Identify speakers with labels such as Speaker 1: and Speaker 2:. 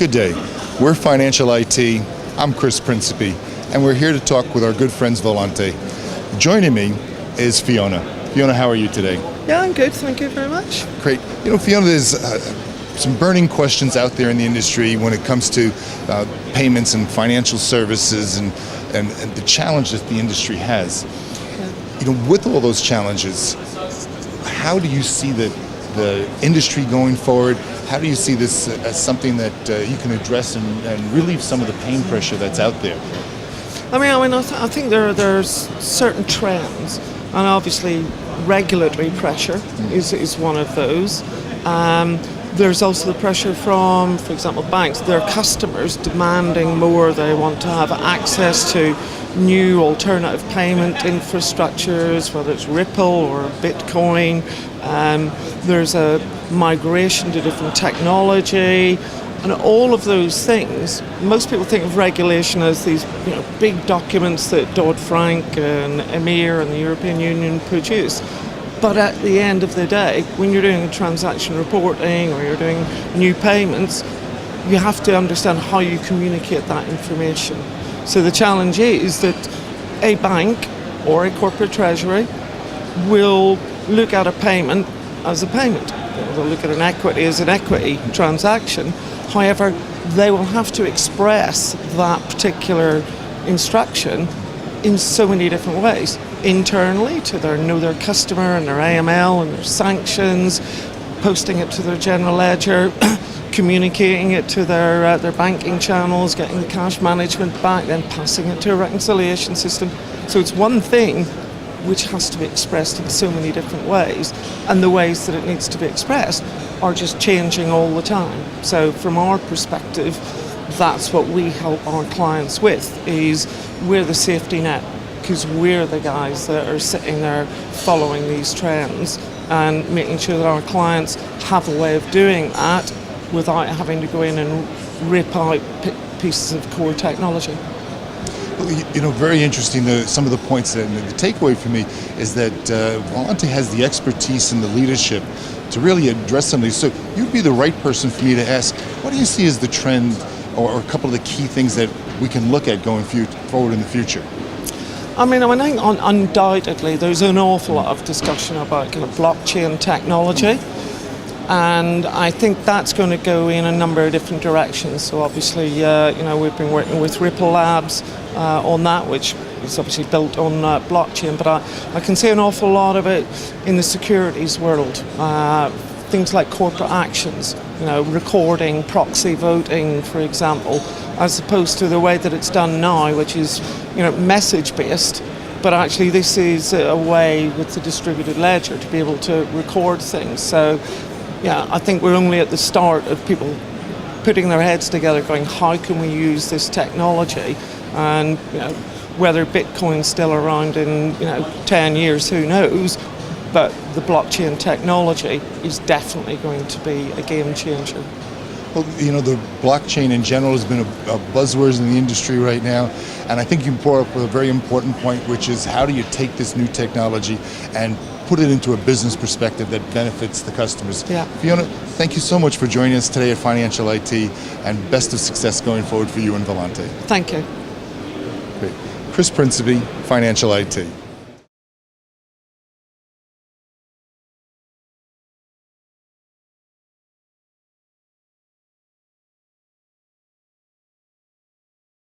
Speaker 1: Good day. We're Financial IT. I'm Chris Principe, and we're here to talk with our good friends Volante. Joining me is Fiona. Fiona, how are you today?
Speaker 2: Yeah, I'm good. Thank you very much.
Speaker 1: Great. You know, Fiona, there's some burning questions out there in the industry when it comes to payments and financial services and the challenge that the industry has.
Speaker 2: Yeah.
Speaker 1: You know, with all those challenges, how do you see the industry going forward? How do you see this as something that you can address and relieve some of the pain pressure that's out there?
Speaker 2: I think there's certain trends, and obviously regulatory pressure is one of those. There's also the pressure from, for example, banks, their customers demanding more. They want to have access to new alternative payment infrastructures, whether it's Ripple or Bitcoin. There's a migration to different technology, and all of those things. Most people think of regulation as these big documents that Dodd-Frank and EMIR and the European Union produce. But at the end of the day, when you're doing transaction reporting or you're doing new payments, you have to understand how you communicate that information. So the challenge is that a bank or a corporate treasury will look at a payment as a payment. They'll look at an equity as an equity transaction. However, they will have to express that particular instruction in so many different ways. Internally, to know their customer and their AML and their sanctions, posting it to their general ledger, communicating it to their banking channels, getting the cash management back, then passing it to a reconciliation system. So it's one thing which has to be expressed in so many different ways, and the ways that it needs to be expressed are just changing all the time. So from our perspective, that's what we help our clients with, is we're the safety net, because we're the guys that are sitting there following these trends and making sure that our clients have a way of doing that without having to go in and rip out pieces of core technology.
Speaker 1: You know, very interesting, some of the points, and the takeaway for me is that Volante has the expertise and the leadership to really address some of these. So you'd be the right person for me to ask, what do you see as the trend or a couple of the key things that we can look at going forward in the future?
Speaker 2: I think undoubtedly there's an awful lot of discussion about kind of blockchain technology, and I think that's going to go in a number of different directions. So obviously, we've been working with Ripple Labs on that, which is obviously built on blockchain, but I can see an awful lot of it in the securities world. Things like corporate actions, recording, proxy voting, for example, as opposed to the way that it's done now, which is, message-based. But actually, this is a way with the distributed ledger to be able to record things. So, yeah, I think we're only at the start of people putting their heads together, going, how can we use this technology? And whether Bitcoin's still around in 10 years, who knows? But the blockchain technology is definitely going to be a game changer.
Speaker 1: Well, the blockchain in general has been a buzzword in the industry right now, and I think you brought up a very important point, which is how do you take this new technology and put it into a business perspective that benefits the customers.
Speaker 2: Yeah.
Speaker 1: Fiona, thank you so much for joining us today at Financial IT, and best of success going forward for you and Volante.
Speaker 2: Thank you.
Speaker 1: Great. Chris Principe, Financial IT.